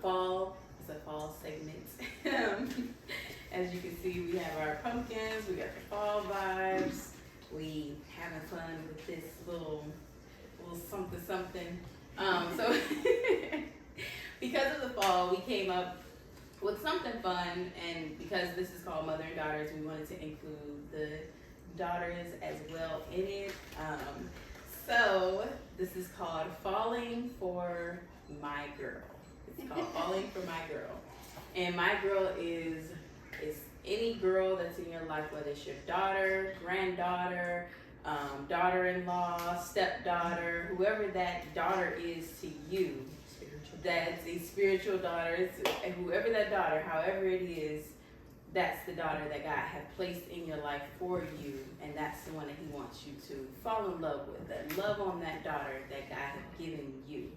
Fall is a fall segment. As you can see, we have our pumpkins, we got the fall vibes, we having fun with this little something something. So because of the fall, we came up with something fun, and because this is called Mother and Daughters, we wanted to include the daughters as well in it. So this is called Falling for My Girl. It's called Falling for My Girl. And my girl is any girl that's in your life, whether it's your daughter, granddaughter, daughter-in-law, stepdaughter, whoever that daughter is to you, that's a spiritual daughter, and whoever that daughter, however it is, that's the daughter that God has placed in your life for you, and that's the one that He wants you to fall in love with, that love on that daughter that God has given you.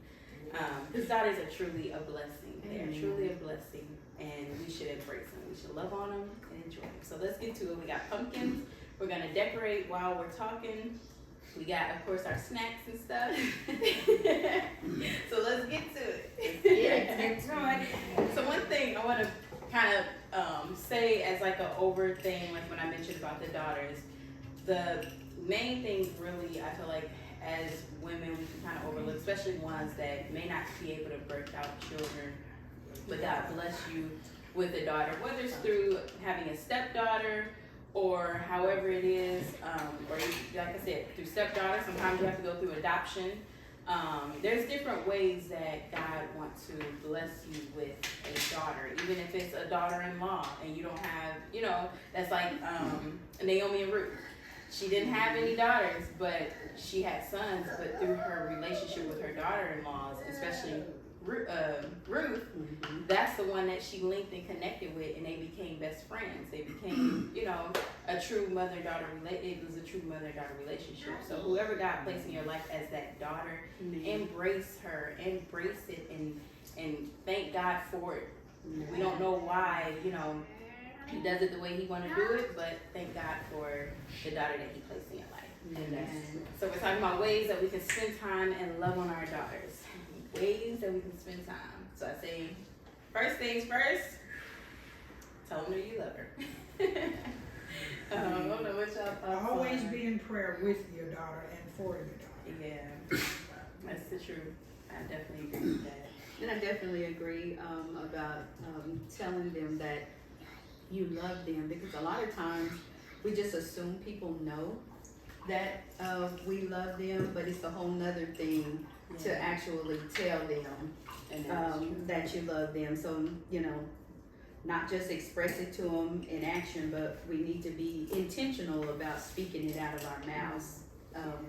Because daughters are truly a blessing. They are truly a blessing, and we should embrace them. We should love on them and enjoy them. So let's get to it. We got pumpkins. We're gonna decorate while we're talking. We got, of course, our snacks and stuff. So let's get to it. Yeah. So one thing I want to kind of say as like an over thing, like when I mentioned about the daughters, the main thing really, I feel like as women we can kind of overlook, especially ones that may not be able to birth out children, but God bless you with a daughter, whether it's through having a stepdaughter or however it is, or like I said, through stepdaughter. Sometimes you have to go through adoption. There's different ways that God wants to bless you with a daughter, even if it's a daughter-in-law and you don't have, that's like Naomi and Ruth. She didn't have any daughters, but she had sons. But through her relationship with her daughter-in-laws, especially Ruth, that's the one that she linked and connected with, and they became best friends. They became, a true mother-daughter relationship. It was a true mother-daughter relationship. So whoever God placed in your life as that daughter, embrace her, embrace it, and thank God for it. We don't know why, He does it the way He want to do it, but thank God for the daughter that He placed in your life. Amen. So we're talking about ways that we can spend time and love on our daughters. Ways that we can spend time. So I say, first things first, tell them that you love her. I don't know what y'all thoughts Always are. be in prayer with your daughter and for your daughter. Yeah, that's the truth. I definitely agree with that. And I definitely agree about telling them that you love them, because a lot of times we just assume people know that we love them, but it's a whole nother thing to actually tell them that you love them. So, not just express it to them in action, but we need to be intentional about speaking it out of our mouths,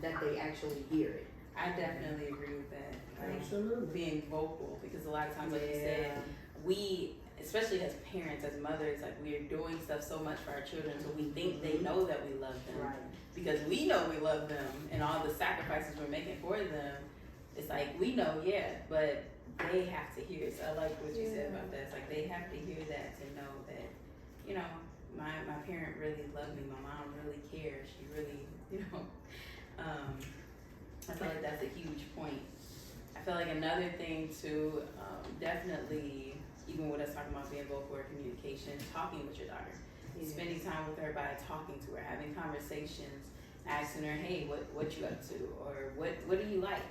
that they actually hear it. I definitely agree with that. Absolutely. Being vocal, because a lot of times, like you said, we, especially as parents, as mothers, like we are doing stuff so much for our children, so we think they know that we love them. Right. Because we know we love them and all the sacrifices we're making for them. It's like, we know, but they have to hear it. So I like what you said about that. It's like they have to hear that to know that, my parent really loved me. My mom really cares. She really, I feel like that's a huge point. I feel like another thing too, definitely, even with us talking about being vocal or communication, talking with your daughter. Spending time with her by talking to her, having conversations, asking her, hey, what you up to, or what do you like?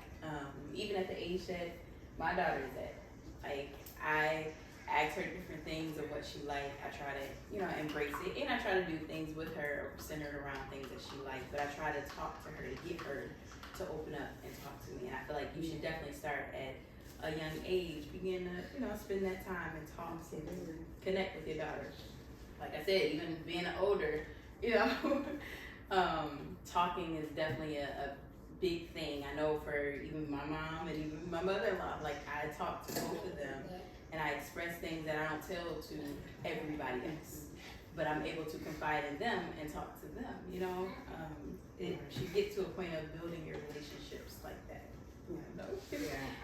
Even at the age that my daughter is at, like I ask her different things of what she like. I try to, embrace it, and I try to do things with her centered around things that she likes. But I try to talk to her to get her to open up and talk to me. And I feel like you should definitely start at a young age, begin to, spend that time and talk and connect with your daughter. Like I said, even being older, talking is definitely a big thing. I know for even my mom and even my mother-in-law, like I talk to both of them and I express things that I don't tell to everybody else, but I'm able to confide in them and talk to them, it should get to a point of building your relationships like that.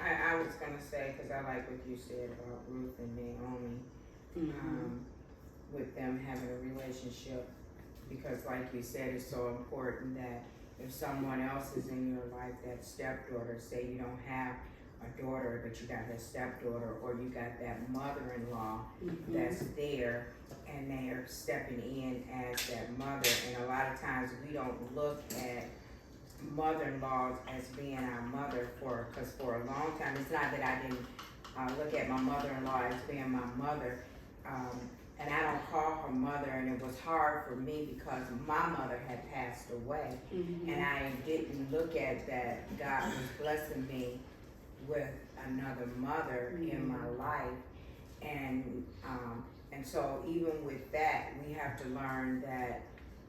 I was gonna say, because I like what you said about Ruth and Naomi, with them having a relationship, because like you said, it's so important that if someone else is in your life, that stepdaughter, say you don't have a daughter, but you got that stepdaughter, or you got that mother-in-law Mhm. that's there, and they're stepping in as that mother. And a lot of times we don't look at mother-in-laws as being our mother because for a long time, it's not that I didn't look at my mother-in-law as being my mother, and I don't call her mother, and it was hard for me because my mother had passed away, Mhm. and I didn't look at that God was blessing me with another mother in my life, and so even with that, we have to learn that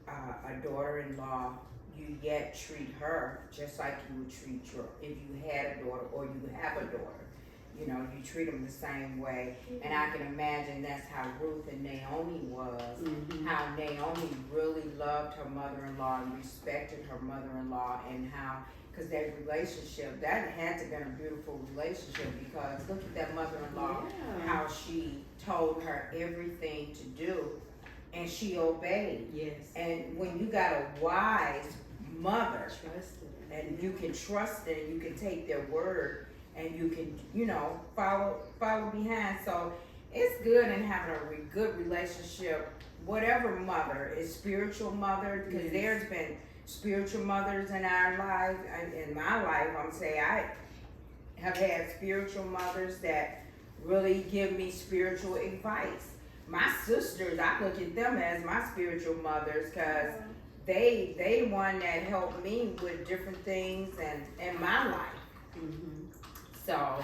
a daughter-in-law, you yet treat her just like you would treat if you had a daughter or you have a daughter. You know, you treat them the same way. And I can imagine that's how Ruth and Naomi was. Mhm. How Naomi really loved her mother-in-law and respected her mother-in-law, and how, because that relationship, that had to have been a beautiful relationship, because look at that mother-in-law, Yeah. how she told her everything to do and she obeyed. Yes. And when you got a wise mother, Trusted. and you can trust it, and you can take their word, and you can, follow behind. So it's good in having a good relationship, whatever mother is spiritual mother, because Yes. there's been spiritual mothers in our life, in my life. I'm saying I have had spiritual mothers that really give me spiritual advice. My sisters, I look at them as my spiritual mothers, because they one that helped me with different things and in my life. Mhm. So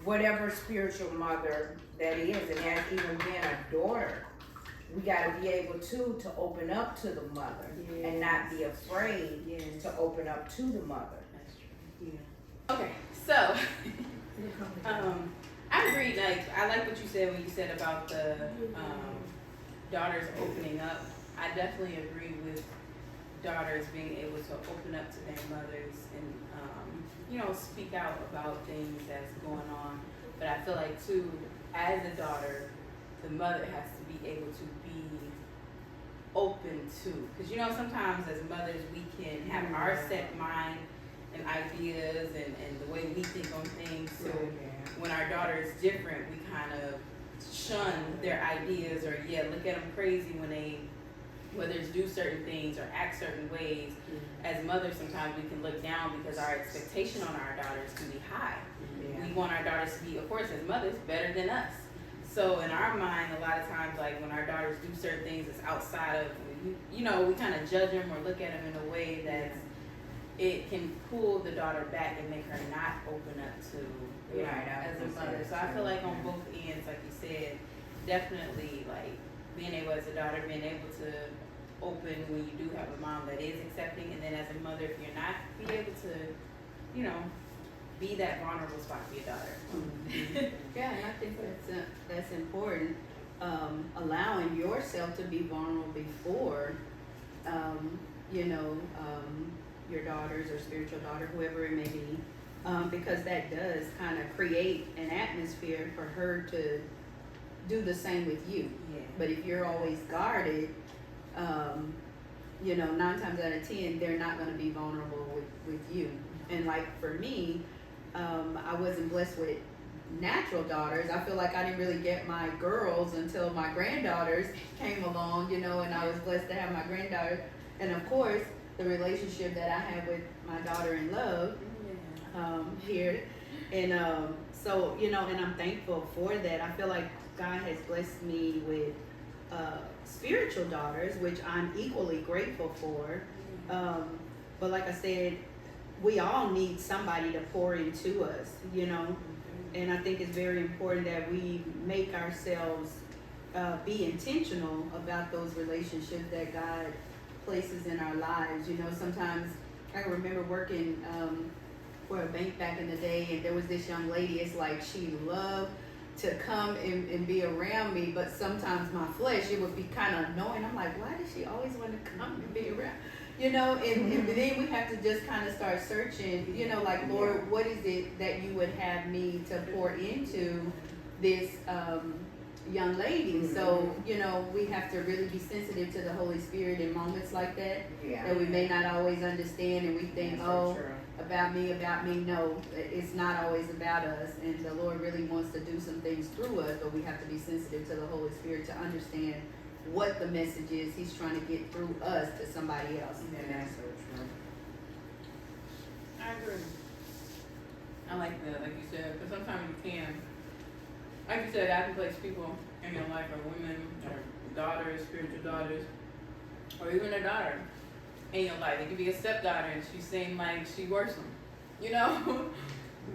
whatever spiritual mother that is, and that's even being a daughter, we gotta be able to open up to the mother and not be afraid Yes. to open up to the mother. That's true. Yeah. Okay, so I agree. Like, I like what you said when you said about the daughters opening up. I definitely agree with daughters being able to open up to their mothers and speak out about things that's going on. But I feel like too, as a daughter, the mother has to be able to be open to, because sometimes as mothers we can have our set mind and ideas and the way we think on things. So when our daughter is different, we kind of shun their ideas, or look at them crazy when they, whether it's do certain things or act certain ways. As mothers, sometimes we can look down because our expectation on our daughters can be high. We want our daughters to be, of course, as mothers, better than us. So in our mind, a lot of times, like when our daughters do certain things that's outside of, we kind of judge them or look at them in a way that it can pull the daughter back and make her not open up to, as a mother. So I feel like on both ends, like you said, definitely like being able as a daughter, being able to open when you do have a mom that is accepting, and then as a mother, if you're not, be able to, be that vulnerable spot for your daughter. Yeah, and I think that's important. Allowing yourself to be vulnerable before, your daughters or spiritual daughter, whoever it may be, because that does kind of create an atmosphere for her to do the same with you. Yeah. But if you're always guarded, 9 times out of 10, they're not going to be vulnerable with you. And like for me, I wasn't blessed with natural daughters. I feel like I didn't really get my girls until my granddaughters came along, and I was blessed to have my granddaughter. And of course, the relationship that I have with my daughter-in-law here. And so, and I'm thankful for that. I feel like God has blessed me with spiritual daughters, which I'm equally grateful for. But like I said, we all need somebody to pour into us, and I think it's very important that we make ourselves be intentional about those relationships that God places in our lives. Sometimes I can remember working for a bank back in the day, and there was this young lady. It's like she loved to come and be around me, but sometimes my flesh, it would be kind of annoying. I'm like, why does she always want to come and be around? And then we have to just kind of start searching, like, Lord, what is it that you would have me to pour into this young lady? So, we have to really be sensitive to the Holy Spirit in moments like that, that we may not always understand, and we think, about me. No, it's not always about us, and the Lord really wants to do some things through us, but we have to be sensitive to the Holy Spirit to understand what the message is He's trying to get through us to somebody else. And that's so true. I agree. I like that, like you said, because sometimes you can, like you said, God can place people in your life, or women, or daughters, spiritual daughters, or even a daughter in your life. It could be a stepdaughter, and she seemed like she works them, you know,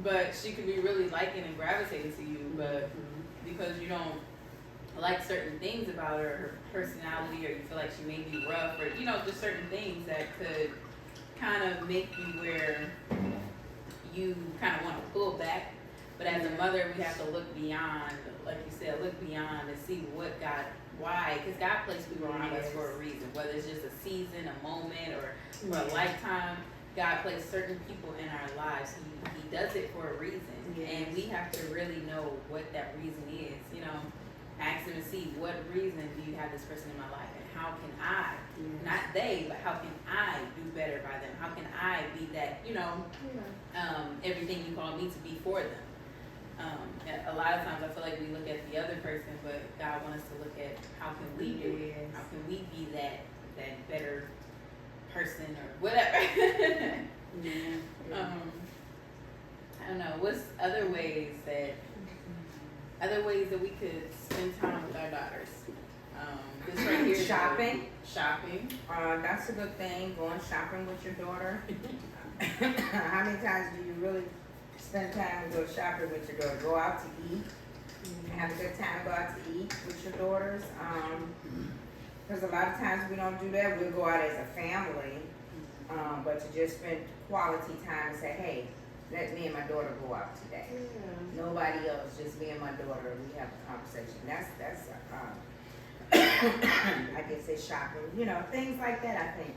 but she could be really liking and gravitating to you, but because you don't like certain things about her personality, or you feel like she may be rough, or you know, just certain things that could kind of make you where you kind of want to pull back. But as a mother, we have to look beyond, like you said, look beyond and see what God, why, because God placed people around us for a reason, whether it's just a season, a moment, or for a lifetime. God placed certain people in our lives. He does it for a reason, and we have to really know what that reason is. You know, ask Him to see, what reason do you have this person in my life, and how can I, not they, but how can I do better by them? How can I be that, you know, everything you call me to be for them? A lot of times I feel like we look at the other person, but God wants us to look at how can we do it? How can we be that better person or whatever? I don't know. What's other ways that we could spend time with our daughters? This right here. Shopping. Shopping. That's a good thing. Going shopping with your daughter. How many times do you really spend time and go shopping with your daughter? Go out to eat. Have a good time. Go out to eat with your daughters. Because a lot of times we don't do that. We'll go out as a family. But to just spend quality time and say, hey, let me and my daughter go out today. Nobody else, just me and my daughter. We have a conversation. That's I guess it's shopping. You know, things like that. I think.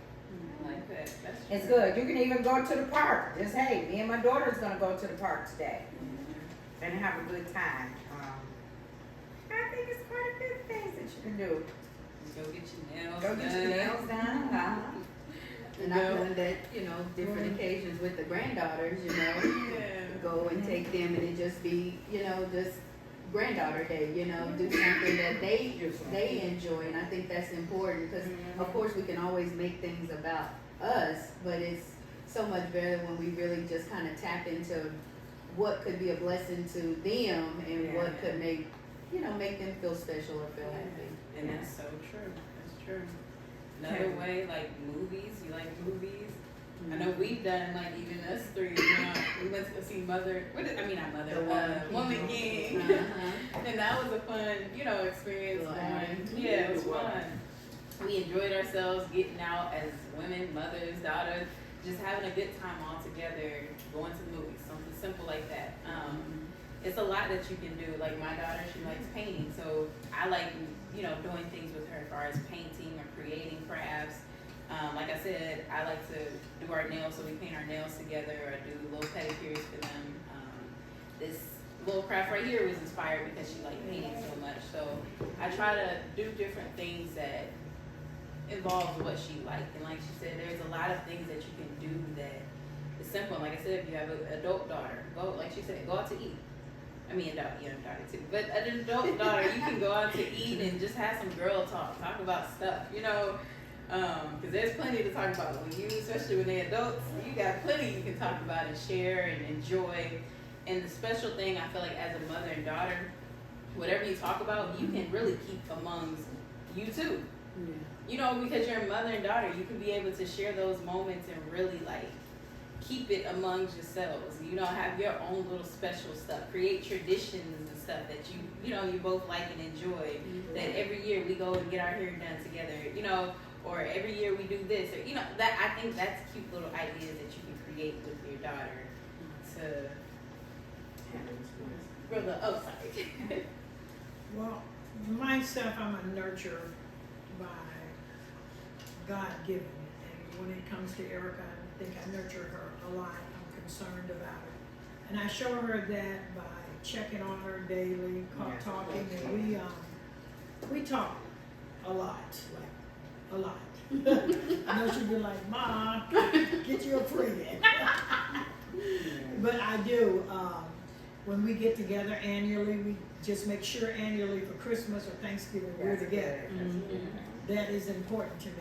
I like that. That's It's true. good. You can even go to the park. Just, hey, me and my daughter's gonna go to the park today and have a good time. I think it's quite a few things that you can do. Go get your nails Go get your nails done. And I've done that, you know, different occasions with the granddaughters, you know. Go and take them, and it just be, you know, just granddaughter day, you know, do something that they enjoy, and I think that's important because, of course, we can always make things about us, but it's so much better when we really just kind of tap into what could be a blessing to them and what could make, you know, make them feel special or feel happy. And that's so true. That's true. Another way, like movies. You like movies? I know we've done, like, even us three, you know, we went to go see Woman King. And that was a fun, you know, experience going. Yeah, it was fun. We enjoyed ourselves getting out as women, mothers, daughters, just having a good time all together, going to the movies, something simple like that. It's a lot that you can do. Like my daughter, she likes painting, so I like, you know, doing things with her as far as painting or creating crafts. Like I said, I like to do our nails, so we paint our nails together or do little pedicures for them. This little craft right here was inspired because she liked painting so much. So I try to do different things that involves what she liked. And like she said, there's a lot of things that you can do that is simple. Like I said, if you have an adult daughter, go, like she said, go out to eat. I mean, adult, young daughter too. But an adult daughter, you can go out to eat and just have some girl talk about stuff, you know. Because there's plenty to talk about when you, especially when they're adults, you got plenty you can talk about and share and enjoy. And the special thing I feel like as a mother and daughter, whatever you talk about, you can really keep amongst you too. Yeah. You know, because you're a mother and daughter, you can be able to share those moments and really like keep it amongst yourselves. You know, have your own little special stuff, create traditions and stuff that you know, you both like and enjoy. That every year we go and get our hair done together, you know, or every year we do this, or you know, that I think that's cute little ideas that you can create with your daughter to brother. Oh, sorry. Well, myself, I'm a nurturer by God given. And when it comes to Erica, I think I nurture her a lot. I'm concerned about her. And I show her that by checking on her daily, talking, and we talk a lot, like a lot. I know she'd be like, "Ma, get you a friend." But I do, when we get together annually, we just make sure annually for Christmas or Thanksgiving, we're That's together. good. That's Mhm. good. That is important to me.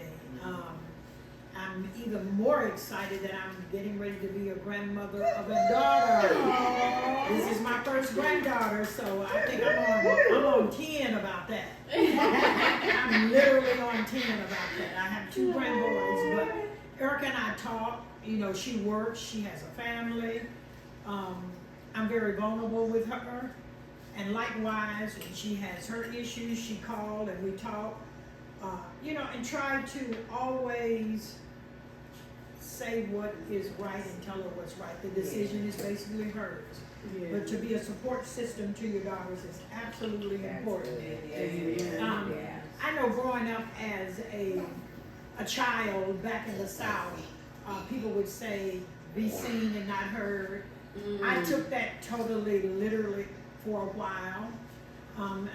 I'm even more excited that I'm getting ready to be a grandmother of a daughter. This is my first granddaughter, so I think I'm on 10 about that. I'm literally on 10 about that. I have 2 grandboys, but Erica and I talk. You know, she works, she has a family. I'm very vulnerable with her. And likewise, when she has her issues, she called and we talk. You know, and try to always say what is right and tell her what's right. The decision is basically hers. But to be a support system to your daughters is absolutely That's important. good. Yeah. I know growing up as a child back in the South, people would say, be seen and not heard. I took that totally literally for a while,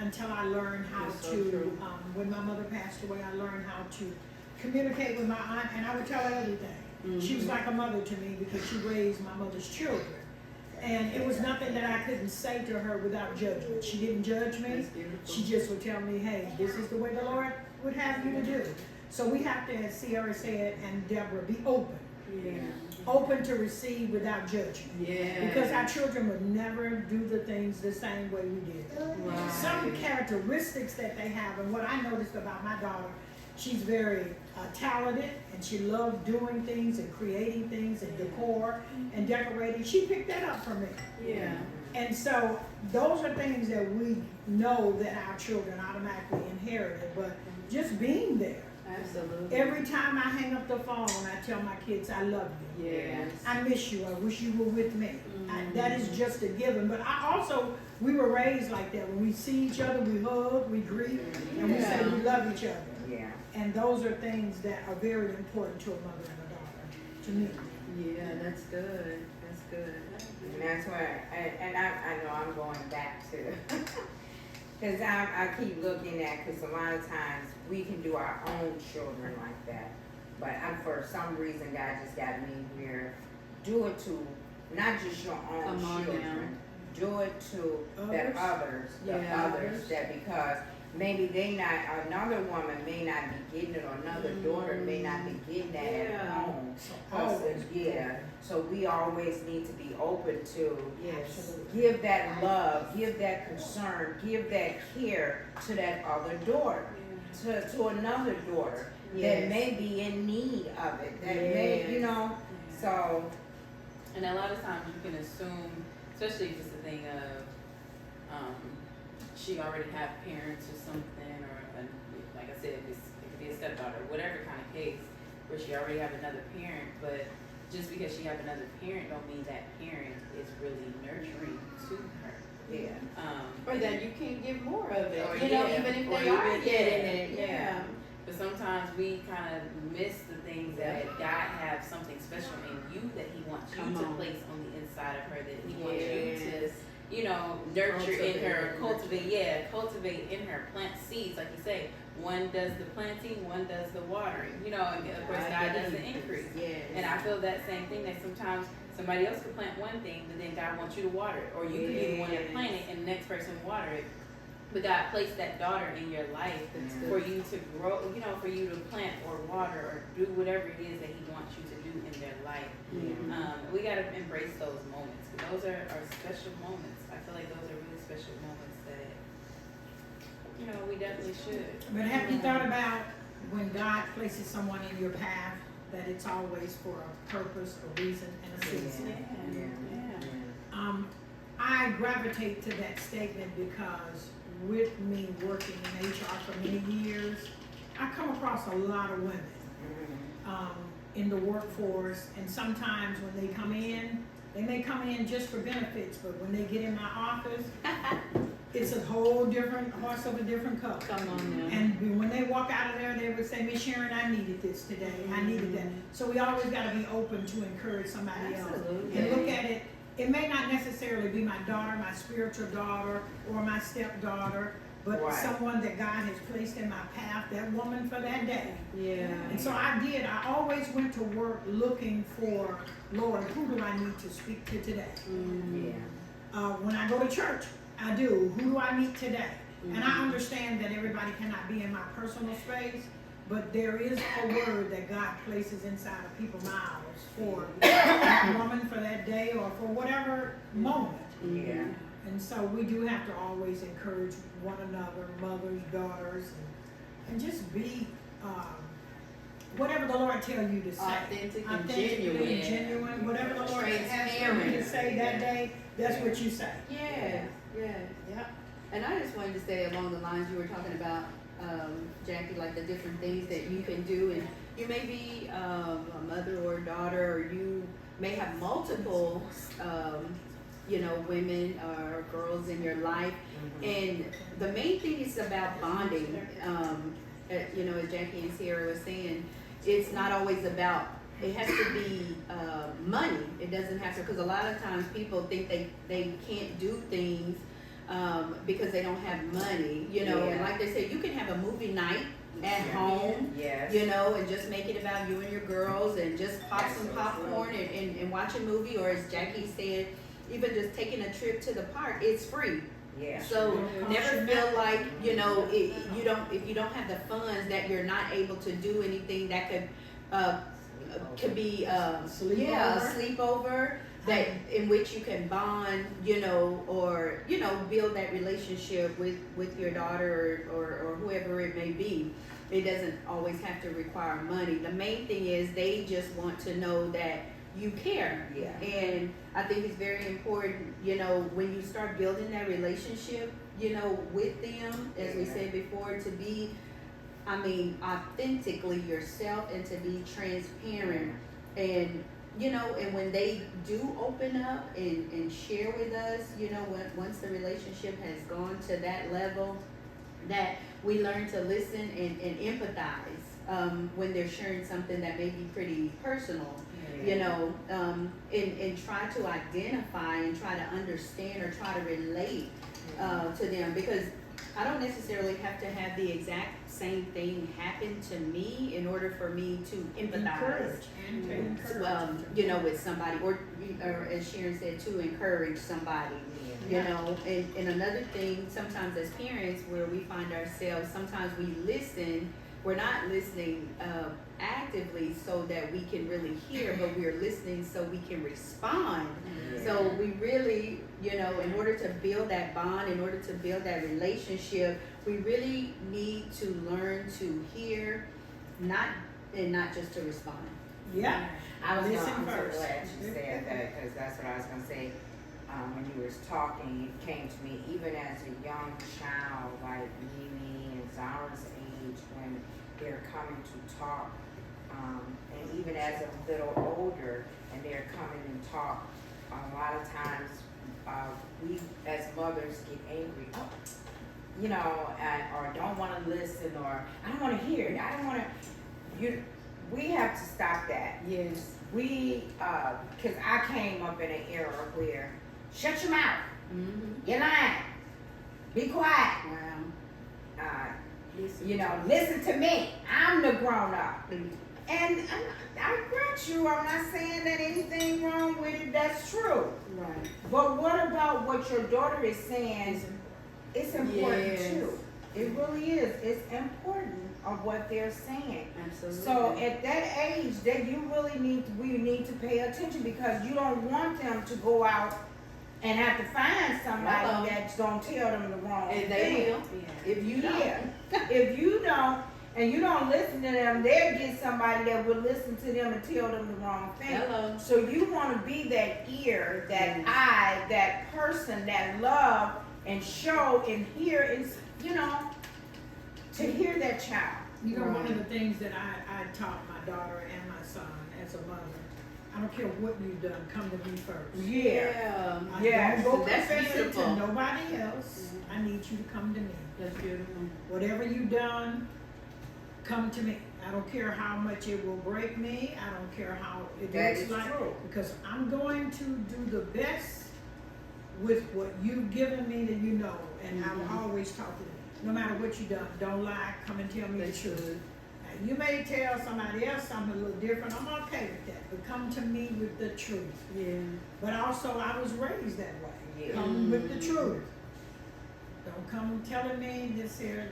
until I learned how That's so to, true. when my mother passed away, I learned how to communicate with my aunt, and I would tell her everything. She was like a mother to me because she raised my mother's children. And it was nothing that I couldn't say to her without judgment. She didn't judge me. That's beautiful. She just would tell me, hey, this is the way the Lord would have you to do. So we have to, as Sierra said, and Deborah, be open. Yeah. Open to receive without judgment. Yeah. Because our children would never do the things the same way we did. Right. Some characteristics that they have, and what I noticed about my daughter, she's very talented, and she loved doing things and creating things and decor and decorating. She picked that up from me. Yeah. And so those are things that we know that our children automatically inherited, but just being there. Absolutely. Every time I hang up the phone, I tell my kids, I love you. Yes. I miss you. I wish you were with me. That is just a given. But I also, we were raised like that. When we see each other, we hug, we greet, and we say Yeah. we love each other. Yeah. And those are things that are very important to a mother and a daughter, to me. Yeah, that's good. That's good. And that's where, I know I'm going back to, because I keep looking at, because a lot of times we can do our own children like that. But for some reason, God just got me where, do it to not just your own Come on children, do it to the others, Yeah. others, that because maybe another woman may not be getting it, or another daughter may not be getting that at Yeah. home. Always. Yeah, so we always need to be open to Yes. give that love, give that concern, give that care to that other daughter, to another daughter that Yes. may be in need of it, that may, you Yes. know, so. And a lot of times you can assume, especially just the thing of, she already have parents or something, or like I said, it could be a stepdaughter, whatever kind of case, where she already have another parent, but just because she have another parent don't mean that parent is really nurturing to her. Yeah. Or that you can give more of it. Or You know, yeah, even if or they are even- getting yeah, it. yeah. Yeah. But sometimes we kind of miss the things that God have something special in you that He wants you Come to on. place on the inside of her, that He wants you to, Yes. you know, nurture in her, Cultivate. cultivate in her, plant seeds, like you say. One does the planting, one does the watering, you know, and of course God does the increase. Yes. And I feel that same thing, that sometimes somebody else could plant one thing, but then God wants you to water it, or you could be the one that plant it and the next person water it. But God placed that daughter in your life That's for good. you to grow, you know, for you to plant or water or do whatever it is that He wants you to do in their life. Mhm. We gotta embrace those moments. Those are special moments. I feel like those are really special moments that, you know, we definitely should. But have you thought about when God places someone in your path, that it's always for a purpose, a reason, and a season? Yeah. I gravitate to that statement because with me working in HR for many years, I come across a lot of women in the workforce, and sometimes when they come in, they may come in just for benefits, but when they get in my office, it's a whole different, horse of a different color. Come on now. And when they walk out of there, they would say, Miss Sharon, I needed this today, I needed that. So we always gotta be open to encourage somebody else. Absolutely. And look at it, it may not necessarily be my daughter, my spiritual daughter, or my stepdaughter, but Right. someone that God has placed in my path, that woman for that day. Yeah. And so I always went to work looking for, Lord, who do I need to speak to today? Mm-hmm. Yeah. When I go to church, I do, who do I meet today? And I Mhm. understand that everybody cannot be in my personal space, but there is a word that God places inside of people's mouths for that woman for that day or for whatever moment. Yeah. And so we do have to always encourage one another, mothers, daughters, and just be, whatever the Lord tell you to say. Authentic and Authentically and genuine. genuine, whatever the Lord has for you to Transparent. say that day, that's what you say. Yes, yes. Yep. And I just wanted to say along the lines you were talking about, Jackie, like the different things that you can do, and you may be a mother or a daughter, or you may have multiple, women or girls in your life, and the main thing is about bonding. As Jackie and Sierra was saying, it's not always about. It has to be money. It doesn't have to, because a lot of times people think they can't do things because they don't have money, And Yeah. like they say, you can have a movie night at Yeah. home, Yes. and just make it about you and your girls, and just pop That's some so popcorn and watch a movie, or as Jackie said, even just taking a trip to the park, it's free. Yeah. So Yeah. never feel like, if you don't have the funds, that you're not able to do anything that could be a sleepover that in which you can bond, or build that relationship with your daughter or whoever it may be. It doesn't always have to require money. The main thing is they just want to know that you care. Yeah. And I think it's very important, when you start building that relationship, with them, as we Yeah. said before, to be, authentically yourself, and to be transparent. And, and when they do open up and share with us, once the relationship has gone to that level, that we learn to listen and empathize when they're sharing something that may be pretty personal. And try to identify and try to understand or try to relate to them, because I don't necessarily have to have the exact same thing happen to me in order for me to empathize. Encourage and to encourage. With somebody, or as Sharon said, to encourage somebody. Yeah. And another thing, sometimes as parents, where we find ourselves, sometimes we listen. We're not listening actively so that we can really hear, but we're listening so we can respond. Yeah. So we really, in order to build that bond, in order to build that relationship, we really need to learn to hear, not just to respond. Yeah. I'm Listen so first. glad you said that, because that's what I was gonna say. When you was talking, it came to me, even as a young child, like Mimi and Zara's age, when they're coming to talk, and even as a little older, and they're coming and talk, a lot of times, we as mothers get angry, or don't wanna listen, or I don't wanna hear it, I don't wanna, we have to stop that. Yes. We, cause I came up in an era where, shut your mouth, Mm-hmm. you're lying, be quiet, Wow. listen to me, I'm the grown up. And I grant you, I'm not saying that anything wrong with it, that's true. Right. But what about what your daughter is saying? It's important Yes. too. It really is, it's important of what they're saying. Absolutely. So at that age, that we need to pay attention, because you don't want them to go out and have to find somebody Uh-oh. that's gonna tell them the wrong And thing. they will, if you don't. Yeah. If you don't, and you don't listen to them, they'll get somebody that will listen to them and tell them the wrong thing. Hello. So you wanna be that ear, that Yes. eye, that person that love and show and hear, and to hear that child. One of the things that I taught my daughter and my son as a mother, I don't care what you've done, come to me first. Yeah. I Yes. don't go That's confess it beautiful. to nobody else. I need you to come to me. That's beautiful. Whatever you've done, come to me. I don't care how much it will break me. I don't care how it That looks is like. true. Because I'm going to do the best with what you've given me that and I will always talk to them. no matter what you done, don't lie, come and tell me the That's truth. good. Now, you may tell somebody else something a little different, I'm okay with that, but come to me with the truth. Yeah. But also, I was raised that way. Yeah. Come with the truth. Don't come telling me this here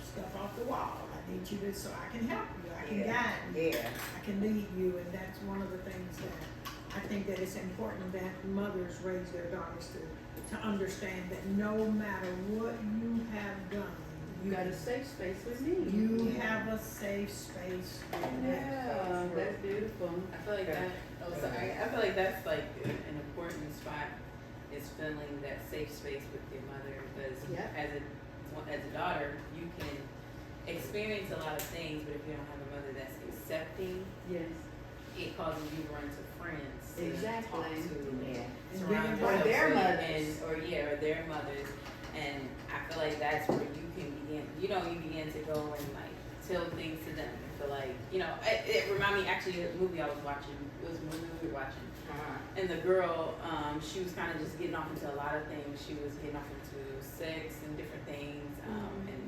stuff off the wall. I need you to, so I can help you, I can guide you, Yeah. I can lead you, and that's one of the things that I think that it's important that mothers raise their daughters to understand that no matter what you have done, You got a safe space with me. you have a safe space with them. Yeah, that's beautiful. I feel like that. Oh, sorry. I feel like that's like an important spot is filling that safe space with your mother because Yeah. as a daughter, you can experience a lot of things, but if you don't have a mother that's accepting, Yes. it causes you to run to friends to Exactly. talk to, Yeah. surround Or yourself their with, mothers. or their mothers, and I feel like that's where you can begin. You begin to go and like tell things to them. I feel like it reminded me actually of a movie I was watching. It was a movie we were watching. And the girl, she was kind of just getting off into a lot of things. She was getting off into sex and different things. And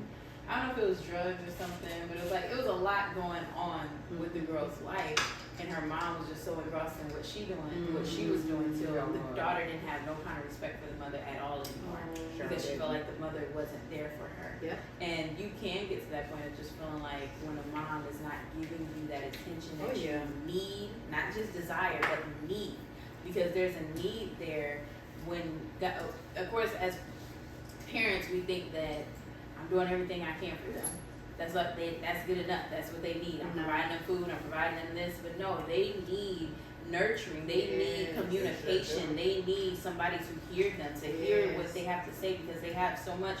I don't know if it was drugs or something, but it was a lot going on with the girl's life. And her mom was just so engrossed in what she was doing till the daughter didn't have no kind of respect for the mother at all anymore. Because she felt like the mother wasn't there for her. Yeah. And you can get to that point of just feeling like when a mom is not giving you that attention that Oh, yeah. you need, not just desire, but need. Because there's a need there when, of course, as parents, we think that I'm doing everything I can for them. That's good enough. That's what they need. I'm No. providing them food. I'm providing them this. But no, they need nurturing. They need Yes. communication. They need somebody to hear them, to hear what Yes. they have to say because they have so much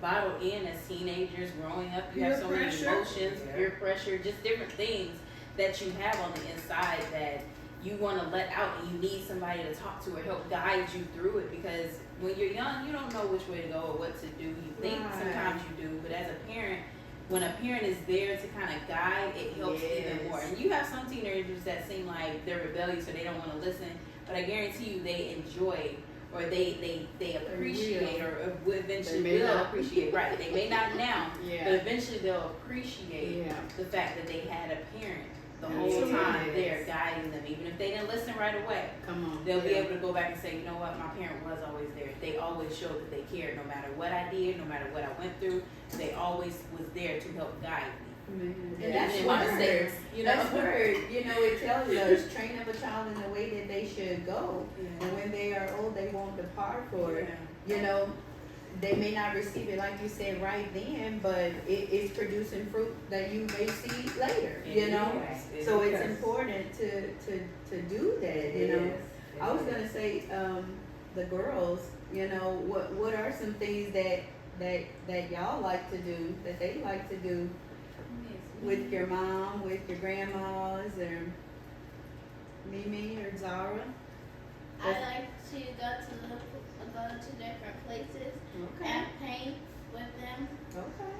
bottled in as teenagers growing up. You Peer have so pressure. many emotions, Yeah. peer pressure, just different things that you have on the inside that you want to let out and you need somebody to talk to or help guide you through it because when you're young, you don't know which way to go or what to do. You think Right. sometimes you do, but as a parent, when a parent is there to kind of guide, it helps even Yes. more. And you have some teenagers that seem like they're rebellious or they don't want to listen, but I guarantee you they enjoy or they appreciate or will eventually They may will not. appreciate. Right, they may not now, but Yeah. eventually they'll appreciate Yeah. the fact that they had a parent the whole Absolutely. time there guiding them, even if they didn't listen right away. Come on. They'll be able to go back and say, you know what, my parent was always there. They always showed that they cared no matter what I did, no matter what I went through. They always was there to help guide me. Man. Yeah. And that's In my word. mistakes, That's word. It tells us train up a child in the way that they should go. Yeah. And when they are old, they won't depart for it. Yeah. They may not receive it like you said right then, but it's producing fruit that you may see later. It So is. it's important to do that. I was gonna say, the girls, what are some things that y'all like to do, that they like to do with your mom, with your grandmas, or Mimi or Zara? I like to go to different places Okay. and paint with them. Okay.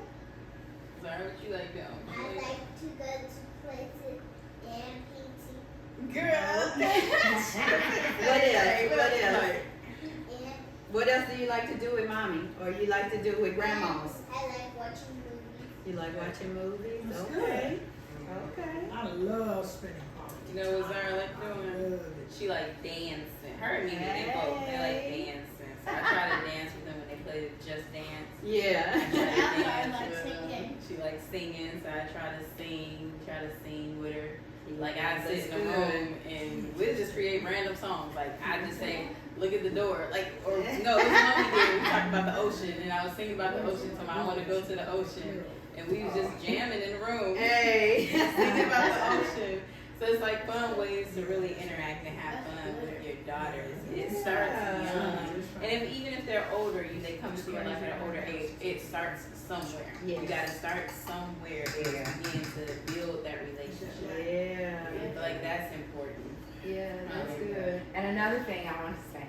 Zara, what you like doing? I like to go to places and painting. Girl. What else? What else? And What else do you like to do with mommy, or you like to do with grandmas? I like watching movies. You like watching movies? That's Okay. Okay. I love spending quality. You know what Zara like I doing? love it. She like dancing. Her and Mimi, they both, they like dancing. So I try to dance with them when they play Just Dance. I Yeah. try to I dance like with them. singing. She likes singing, so I try to sing with her. Like I That's sit in the good. room and we just create random songs. Like I just say, look at the door. Like or no, it was one we did. We talked about the ocean and I was singing about the ocean. So I want to go to the ocean, and we was just jamming in the room, Hey. singing about the ocean. So it's like fun ways to really interact and have fun with your daughters. It starts young. And even if they're older, they come to your life at an older age, it starts somewhere. Yes. You gotta start somewhere Yeah. to begin to build that relationship. Yeah. I feel like that's important. Yeah, that's good. And another thing I want to say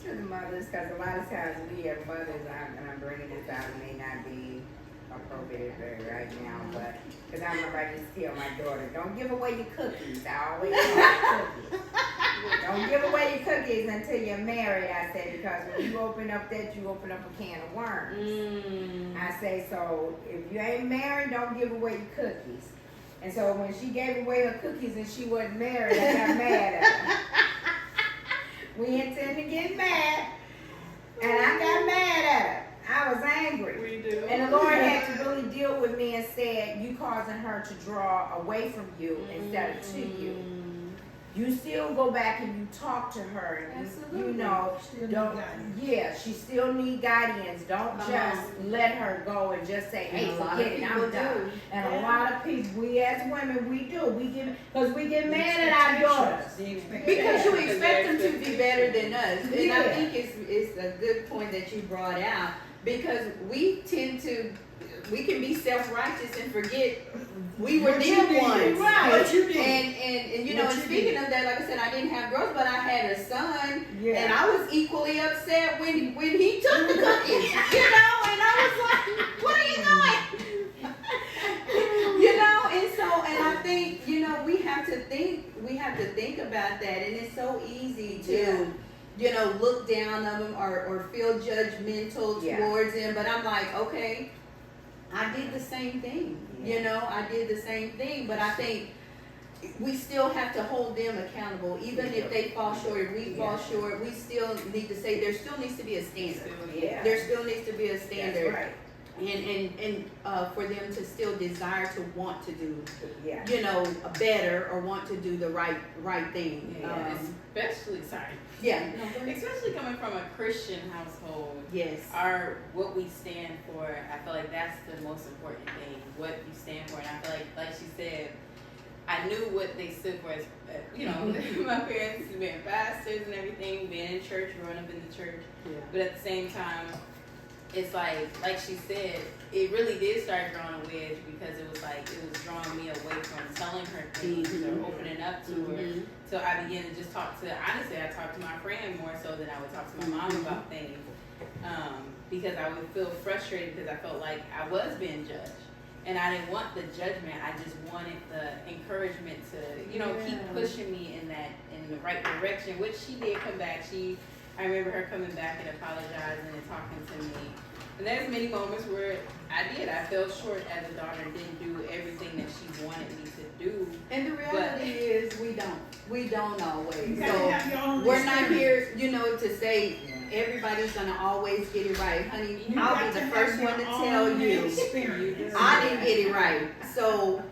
to the mothers, because a lot of times we as mothers, and I'm bringing this out, it may not be appropriate right now, but because I remember I used to tell my daughter, don't give away your cookies. I always want cookies. Don't give away your cookies until you're married, I say, because when you open up that, you open up a can of worms. I say, so if you ain't married, don't give away your cookies. And so when she gave away her cookies and she wasn't married, I got mad at her. We intend to get mad, and I got mad at her. I was angry. We do. And the Lord had to really deal with me and said, you causing her to draw away from you instead of to you. You still go back and you talk to her, and you know, Still need don't, guidance. yeah, she still need guidance. Don't just let her go and just say, hey, forget it, I'm done. And a lot of people, we as women, we do. We get, because we get mad at our daughters. The expectations. Because you Yeah, expect them to be better than us. And I Yeah. think it's a good point that you brought out, because we tend to, we can be self-righteous and forget we were What you them did. ones. Right. What you did. And you know, What and you speaking did. of that, like I said, I didn't have girls, but I had a son, Yeah. and I was equally upset when he took the cookies, you know, and I was like, what are you doing? You know, and I think, you know, we have to think about that, and it's so easy to, Yeah. you know, look down on them or feel judgmental Yeah. towards them, but I'm like, okay, I did the same thing. Yeah. You know, I did the same thing, but I think we still have to hold them accountable. Even if they fall short, if we fall short, we still need to say there still needs to be a standard. Yeah. There still needs to be a That's standard. right. And for them to still desire to want to do, Yeah. you know, better or want to do the right thing. Yeah, especially Yeah. No, go ahead. especially coming from a Christian household. Yes. What we stand for, I feel like that's the most important thing. What you stand for, and I feel like she said, I knew what they stood for as, you know, my parents being pastors and everything, being in church, growing up in the church. Yeah. But at the same time, it's like she said, it really did start drawing a wedge, because it was drawing me away from telling her things or opening up to her. Mhm. So I began to just talk I talked to my friend more so than I would talk to my mom about things. Because I would feel frustrated because I felt like I was being judged. And I didn't want the judgment, I just wanted the encouragement to, you know, keep pushing me in the right direction, which she did come back. I remember her coming back and apologizing and talking to me. And there's many moments where I fell short as a daughter and didn't do everything that she wanted me to do. And the reality is we don't always. You gotta So have your own we're not experience. here, you know, to say everybody's gonna always get it right. Honey, You I'll got be to the have first your one to own tell you experience. I didn't get it right. So,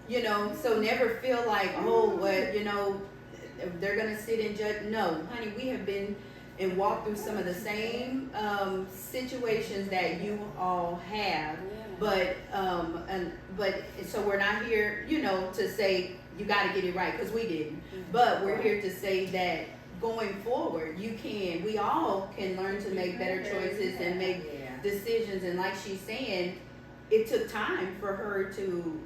you know, so never feel like, oh, what, you know, they're gonna sit and judge. No, honey, we have been and walked through some of the same situations that you all have. But so we're not here, you know, to say you got to get it right, because we didn't. But we're here to say that going forward, we all can learn to make better choices and make decisions. And like she's saying, it took time for her to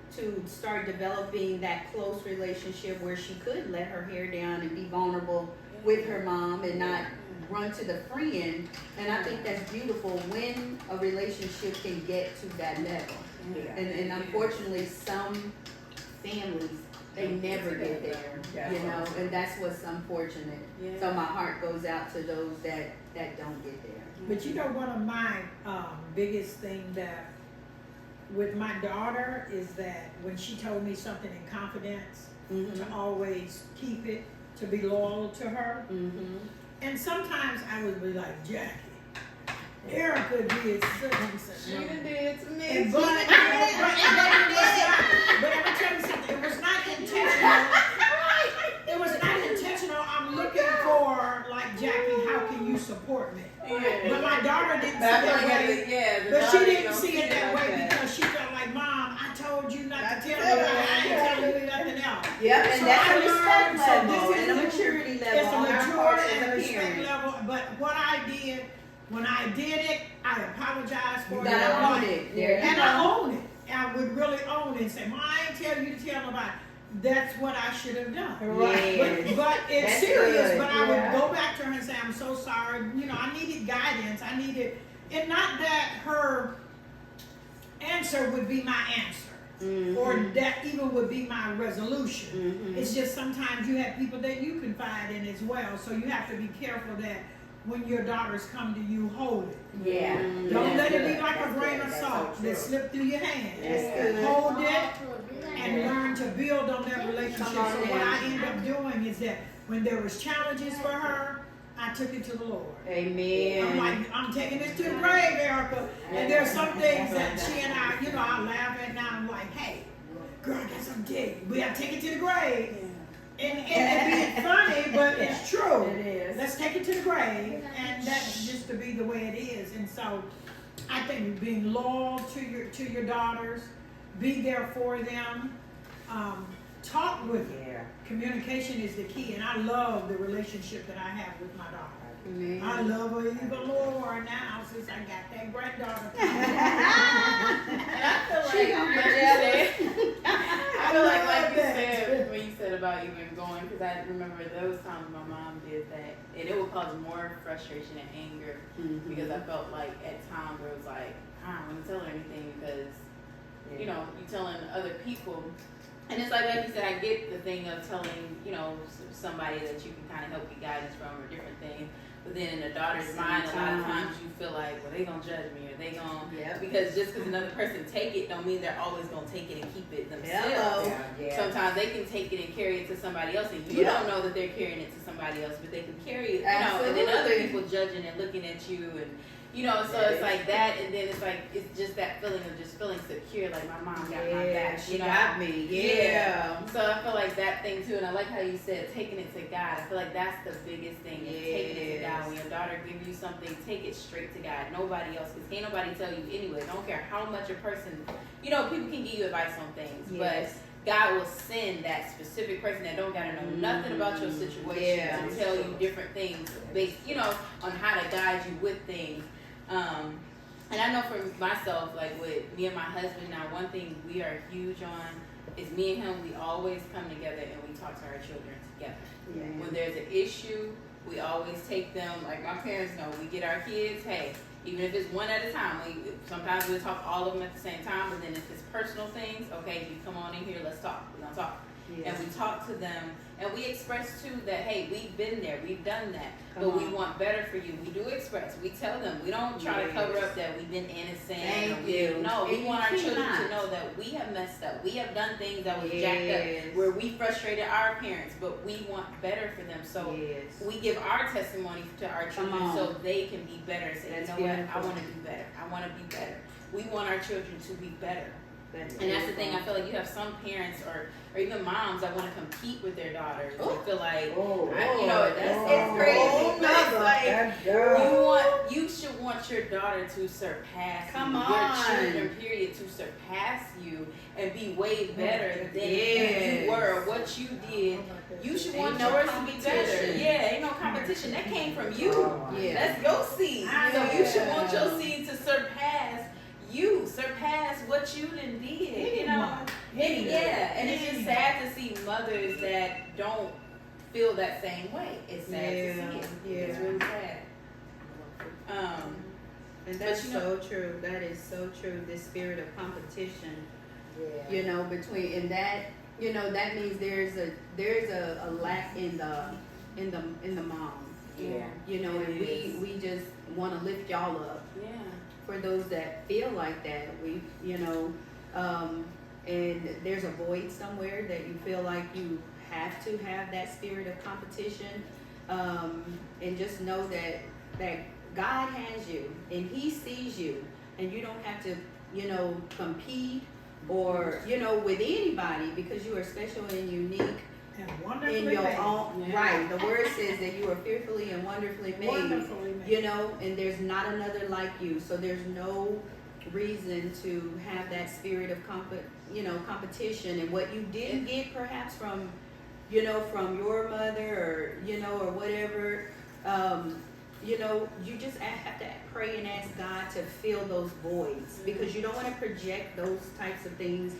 start developing that close relationship where she could let her hair down and be vulnerable with her mom and not run to the friend. And I think that's beautiful when a relationship can get to that level. And unfortunately, some families, they never get there, you know, and that's what's unfortunate. So my heart goes out to those that don't get there. But you know, one of my biggest things that with my daughter is that when she told me something in confidence, to always keep it, to be loyal to her. And sometimes I would be like, Jackie, Erica did such and such. She done did to me. And but I'm gonna tell you something, it was not intentional. It was not intentional. I'm looking for, like, Jackie, how can you support me? But my daughter didn't see it that way. But she didn't see it that way because she felt like, Mom, I told you not to tell me that. I ain't telling you nothing else. Yep, and So that's I a respect learned, so level this and a is- maturity level It's a on our part maturity as and a respect parent. level, but what I did, when I did it, I apologized for You it. gotta I own it. There you And go. I own it. I would really own it and say, Mom, I ain't tell you to tell nobody. That's what I should have done. Yes. But it's That's serious, good. but I would go back to her and say, I'm so sorry. You know, I needed guidance. And not that her answer would be my answer. or that even would be my resolution. Mhm. It's just sometimes you have people that you confide in as well, so you have to be careful that when your daughters come to you, hold it. Yeah. Mhm. Don't let it be good. like a That's grain good. of That's salt so that true. slip through your hand. That's good. Hold it Yeah. and learn to build on that relationship. Come on So what now. I end up doing is that when there was challenges for her, I took it to the Lord. Amen. I'm like, I'm taking this to the grave, Erica. And there's some things that she and I, I laugh at now. I'm like, hey, girl, I got something to tell you. We gotta take it to the grave. And it being funny, but it's true. It is. Let's take it to the grave, and that's just to be the way it is. And so, I think being loyal to your daughters, be there for them, talk with them. Yeah. Communication is the key, and I love the relationship that I have with my daughter. Amen. I love her even more now since I got that granddaughter. And I feel like, She gonna be like you jealous. said, I feel like love you that. said, when you said about even going, because I remember those times my mom did that, and it would cause more frustration and anger, Mhm. because I felt like at times where it was like, I don't want to tell her anything because, you know, you telling other people. And it's like you said, I get the thing of telling, somebody that you can kind of help get guidance from or different things. But then in the daughter's mind, a lot of times you feel like, well, they gonna judge me, or they gonna, Yep. because just because another person take it, don't mean they're always gonna take it and keep it themselves. Hello. Yeah. Sometimes they can take it and carry it to somebody else, and you Yeah. don't know that they're carrying it to somebody else, but they can carry it, and then other Absolutely. people judging and looking at you, and so it's like that, and then it's like it's just that feeling of just feeling secure, like my mom got my Yeah, back, she got me. Yeah. So I feel like that thing too, and I like how you said taking it to God. I feel like that's the biggest thing, is taking it to God. Yes. When your daughter gives you something, take it straight to God. Nobody else, because can't nobody tell you anyway. I don't care how much a person, people can give you advice on things, Yes. but God will send that specific person that don't gotta know nothing about your situation Yeah. to tell you different things based, on how to guide you with things. And I know for myself, like with me and my husband now, one thing we are huge on is me and him, we always come together and we talk to our children together. Yeah. When there's an issue, we always take them, like my parents know, we get our kids, hey, even if it's one at a time, sometimes we'll talk all of them at the same time, but then if it's personal things, okay, you come on in here, let's talk, we're gonna talk. Yeah. And we talk to them, and we express too that, hey, we've been there, we've done that, Come but we on. want better for you. We do express, we tell them, we don't try to cover up that we've been innocent. Thank or we, you. No, we And want our you children to cannot. know that we have messed up. We have done things that was jacked Yes. up, where we frustrated our parents, but we want better for them. So Yes. we give our testimony to our Come children on. so they can be better. Say, That's you know what, beautiful. I want to be better. I want to be better. We want our children to be better. That's And that's the thing, I beautiful. feel like you have some parents or even moms that want to compete with their daughters. Oh. I feel like, Oh, it's crazy. But it's like, that girl. you should want your daughter to surpass Come you. on. Your children, period, to surpass you and be way better than Yes. you were, what you did. You should Ain't want no yours to be better. competition. Yeah, ain't no competition. That came from you. Yeah. That's your seed. So you should want your seed to surpass what you done did, And it's just sad to see mothers that don't feel that same way. It's sad to see it. Yeah. It's really sad. And that's But so true. That is so true. This spirit of competition, Yeah. between, and that, that means there's a lack in the mom. Yeah. And It we just want to lift y'all up. Yeah. For those that feel like that, and there's a void somewhere that you feel like you have to have that spirit of competition, and just know that God has you and He sees you, and you don't have to, compete or, with anybody, because you are special and unique And in wonderfully your made. own Yeah. right. The word says that you are fearfully and wonderfully made. Wonderfully made. And there's not another like you, so there's no reason to have that spirit of competition, and what you didn't get perhaps from your mother, or whatever, you just have to pray and ask God to fill those voids, because you don't want to project those types of things,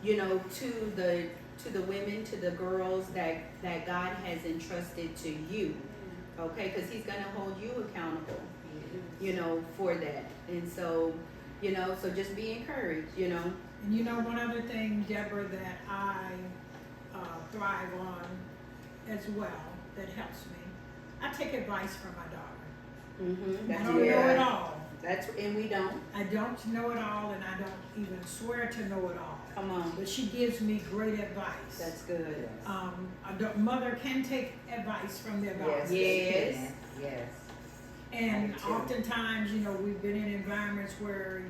to the women, to the girls that God has entrusted to you, okay? Because He's gonna hold you accountable, for that. And so, so just be encouraged, And you know, one other thing, Deborah, that I thrive on as well, that helps me, I take advice from my daughter. Mm-hmm. I That's don't know good. it all. And we don't. I don't know it all, and I don't even swear to know it all. Come on. But she gives me great advice. That's good. A mother can take advice from their daughter. Yes. Yes. And Me too. oftentimes, you know, we've been in environments where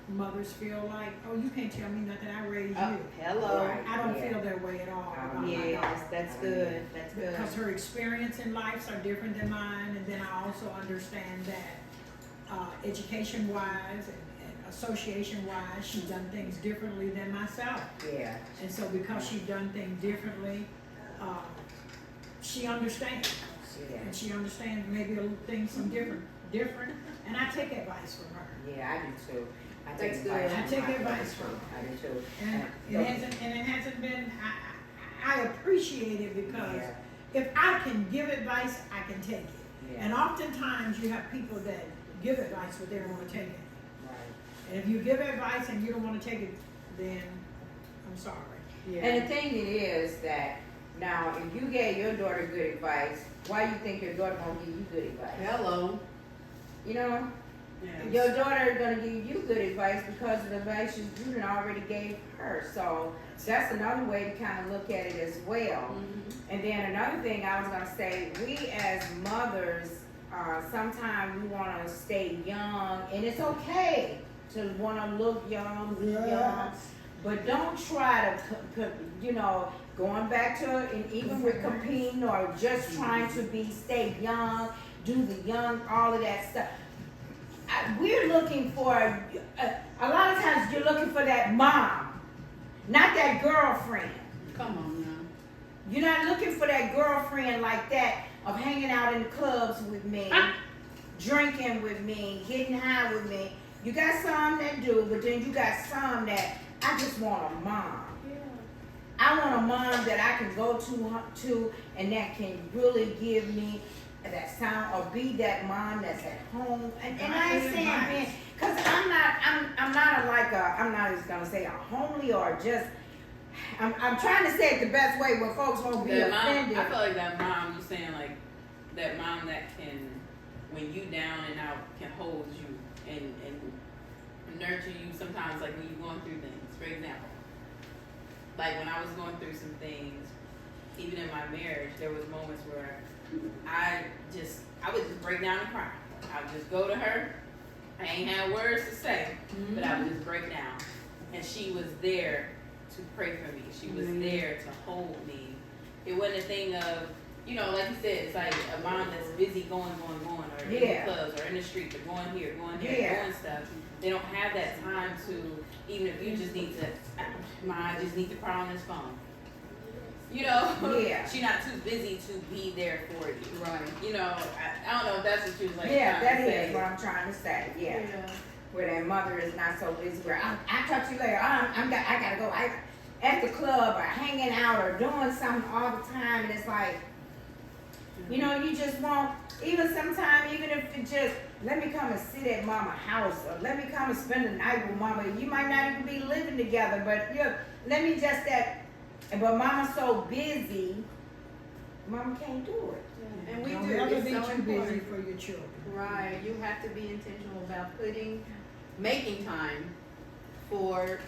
mothers feel like, oh, you can't tell me nothing, I raised you. Hello. Right. I don't Yeah. feel that way at all about my Yes, daughter. that's good. That's good. Because her experience in life are different than mine, and then I also understand that education-wise and association-wise, she's done things differently than myself. Yeah. And so because she's done things differently, she understands. Yeah. And she understands maybe a little things some different, and I take advice from her. Yeah, I do too. I That's take good. advice I from take my advice friends, from I do too. And it hasn't been, I appreciate it because Yeah. if I can give advice, I can take it. Yeah. And oftentimes you have people that give advice but they don't want to take it. Right. And if you give advice and you don't want to take it, then I'm sorry. And the thing it is that now, if you gave your daughter good advice, why you think your daughter won't give you good advice? Hello. You know, Yeah. your daughter is gonna give you good advice because of the advice you done already gave her. So that's another way to kind of look at it as well. Mm-hmm. And then another thing I was gonna say, we as mothers, sometimes we wanna stay young, and it's okay to wanna look young, be young. But don't try to, you know, going back to, and even with competing or just trying to stay young, do the young, all of that stuff. We're looking for, a lot of times you're looking for that mom, not that girlfriend. Come on now. You're not looking for that girlfriend like that of hanging out in the clubs with me, drinking with me, getting high with me. You got some that do, but then you got some that I just want a mom. I want a mom that I can go to and that can really give me that sound or be that mom that's at home. And I ain't saying being, cause I'm not just gonna say a homely or just, I'm trying to say it the best way when folks won't be That mom, offended. I feel like that mom, you saying like that mom that can, when you down and out, can hold you and nurture you sometimes, like when you're going through things. For example, like when I was going through some things, even in my marriage, there was moments where I would just break down and cry. I would just go to her. I ain't had words to say, but I would just break down. And she was there to pray for me. She was there to hold me. It wasn't a thing of, you know, like you said, it's like a mom that's busy going, or in the clubs, or in the street, or going here, doing stuff. They don't have that time to, even if you just need to, I just need to cry on this phone. You know, she's not too busy to be there for you. Right. You know, I don't know if that's what she was like. Yeah, trying that to say. is what I'm trying to say. Yeah. Where that mother is not so busy. Where I'll talk to you later. I gotta go. I at the club or hanging out or doing something all the time, and it's like, you know, you just want. Even sometimes, even if it just let me come and sit at mama's house, or let me come and spend the night with mama. You might not even be living together, but let me just that. But mama's so busy, mama can't do it. And we Don't do. ever It's be so too important. busy for your children. Right. You have to be intentional about making time for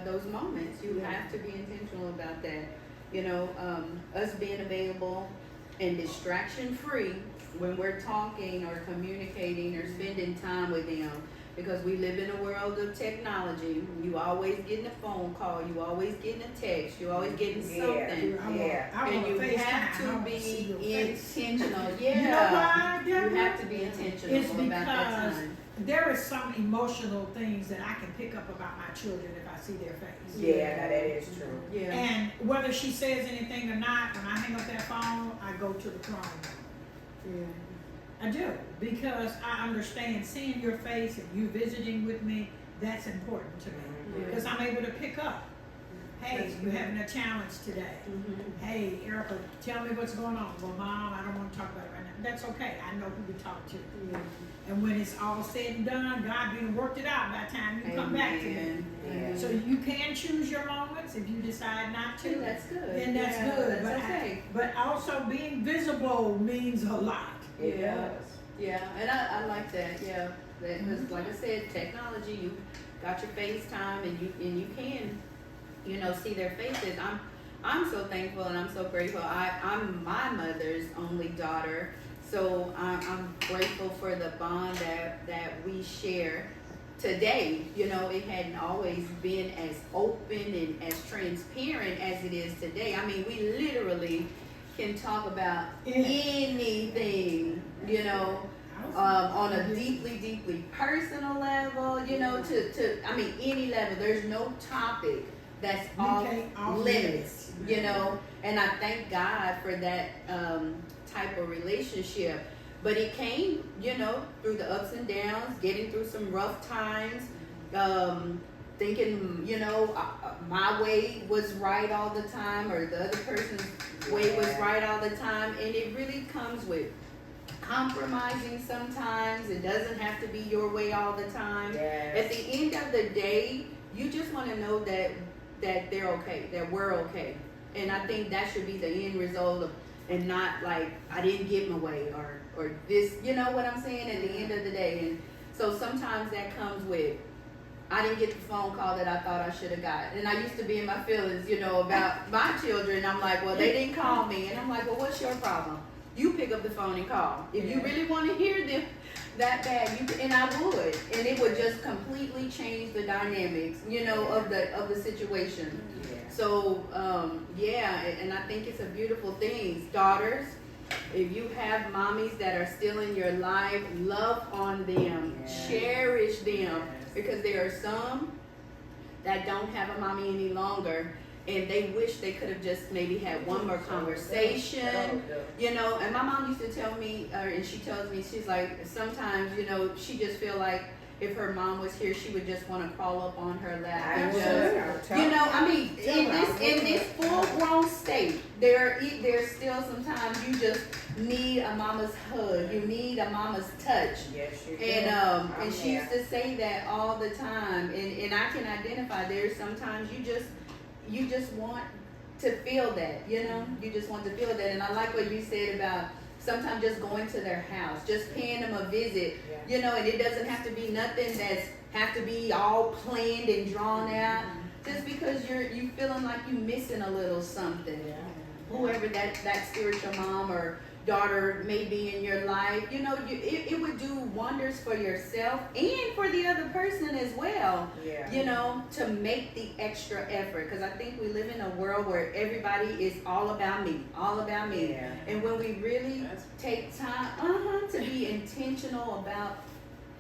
those moments. You have to be intentional about that. You know, us being available and distraction free when we're talking or communicating or spending time with them. Because we live in a world of technology. You always getting a phone call. You always getting a text. You always getting something. And you have to be intentional. Yeah. You know why, You Deborah? have to be intentional It's about that because time. there is some emotional things that I can pick up about my children if I see their face. Yeah, that is true. Yeah. And whether she says anything or not, when I hang up that phone, I go to the crying room. Yeah. I do, because I understand seeing your face and you visiting with me, that's important to me. Yeah. Because I'm able to pick up hey, That's you're good. having a challenge today. Mhm. Hey, Erica, tell me what's going on. Well, Mom, I don't want to talk about it right now. That's okay. I know who to talk to. And when it's all said and done, God done worked it out by the time you come back to me. Amen. Yeah. So you can choose your moments. If you decide not to, That's good. then that's Yeah, good. That's okay. But also being visible means a lot. It Yeah. does. Yeah, and I like that. Yeah, that was like I said, technology. You got your FaceTime, and you can, see their faces. I'm so thankful and I'm so grateful. I'm my mother's only daughter, so I'm grateful for the bond that we share today. It hadn't always been as open and as transparent as it is today. I mean, we literally can talk about anything, on a deeply personal level, to any level. There's no topic that's off limits, and I thank God for that type of relationship. But it came, through the ups and downs, getting through some rough times, thinking, my way was right all the time, or the other person's way was right all the time, and it really comes with compromising sometimes. It doesn't have to be your way all the time. Yes. At the end of the day, you just want to know that they're okay, that we're okay. And I think that should be the end result of, and not like, I didn't get my way, or this, you know what I'm saying, at the end of the day. And so sometimes that comes with, I didn't get the phone call that I thought I should have got. And I used to be in my feelings, about my children. I'm like, well, they didn't call me. And I'm like, well, what's your problem? You pick up the phone and call. If you really want to hear them that bad, and I would. And it would just completely change the dynamics, of the situation. Yeah. So, and I think it's a beautiful thing. Daughters, if you have mommies that are still in your life, love on them, cherish them, because there are some that don't have a mommy any longer, and they wish they could have just maybe had one more conversation, and my mom used to tell me, and she tells me, she's like, sometimes, she just feel like if her mom was here, she would just want to crawl up on her lap and just, in this full-grown state, there's still sometimes you just need a mama's hug, you need a mama's touch. Yes, you do. And she used to say that all the time, and I can identify. There's sometimes you just want to feel that, you just want to feel that. And I like what you said about sometimes just going to their house, just paying them a visit, and it doesn't have to be nothing have to be all planned and drawn out, just because you feeling like you missing a little something. Whoever that spiritual mom or daughter may be in your life, it would do wonders for yourself and for the other person as well, to make the extra effort. Because I think we live in a world where everybody is all about me. Yeah. And when we really take time to be intentional about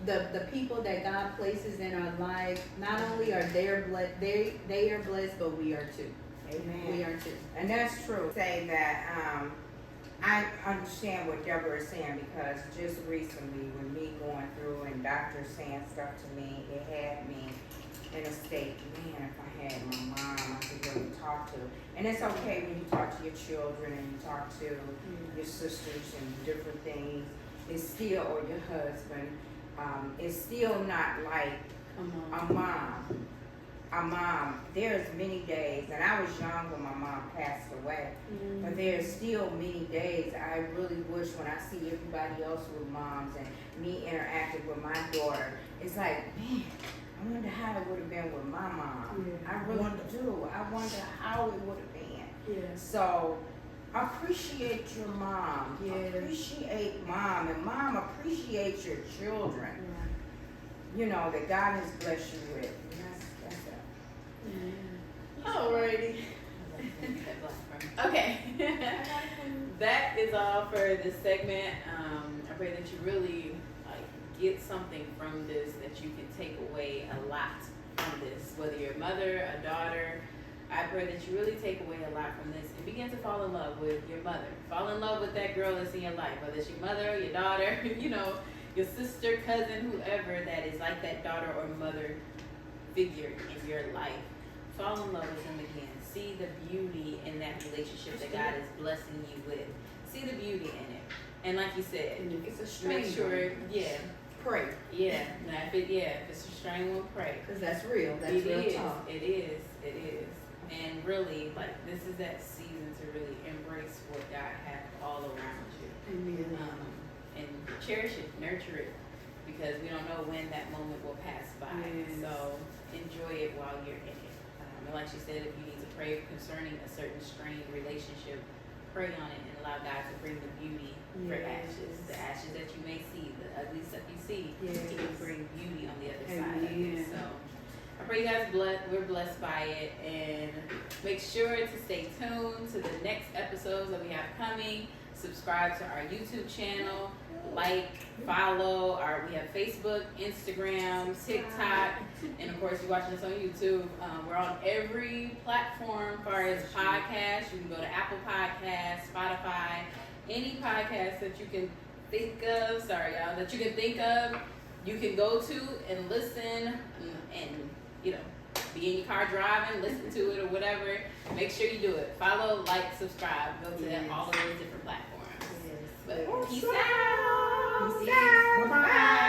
the people that God places in our lives, not only are they are blessed, but we are too. Amen. We are too. And that's true. Say that I understand what Deborah is saying, because just recently with me going through and doctors saying stuff to me, it had me in a state, man, if I had my mom, I could really talk to. And it's okay when you talk to your children and you talk to your sisters and different things. It's still, or your husband, it's still not like Come on. a mom. A mom, there's many days, and I was young when my mom passed away, but there's still many days I really wish, when I see everybody else with moms and me interacting with my daughter, it's like, man, I wonder how it would have been with my mom. I really do. I wonder how it would have been. So appreciate your mom. Appreciate mom, and mom, appreciate your children. That God has blessed you with. That's it. Alrighty. Okay. That is all for this segment. I pray that you really get something from this, that you can take away a lot from this. Whether you're a mother, a daughter, I pray that you really take away a lot from this and begin to fall in love with your mother. Fall in love with that girl that's in your life, whether it's your mother, your daughter, your sister, cousin, whoever that is like that daughter or mother figure in your life. fall in love with him again. See the beauty in that relationship that God is blessing you with. See the beauty in it. And like you said, And if it's a make strange sure, one, yeah, pray, now if it's a strange one, pray. because that's real. That's It real is, talk. it is. And really, like, this is that season to really embrace what God has all around you. Amen. And cherish it, nurture it, because we don't know when that moment will pass by. Yes. So enjoy it while you're in it. And like she said, if you need to pray concerning a certain strained relationship, pray on it and allow God to bring the beauty for Yes. ashes. The ashes that you may see, the ugly stuff you see, He Yes. can bring beauty on the other side of Amen. it. So I pray you guys we're blessed by it, and make sure to stay tuned to the next episodes that we have coming. Subscribe to our YouTube channel, like, follow we have Facebook, Instagram, TikTok, and of course you're watching us on YouTube. We're on every platform as far as podcasts. You can go to Apple Podcasts, Spotify, any podcast that you can think of, that you can think of, you can go to and listen and be in your car driving, listen to it or whatever. Make sure you do it. Follow, like, subscribe. Go to Yes. all of those different platforms. Yes. But Yes. peace out. Peace out. Bye-bye.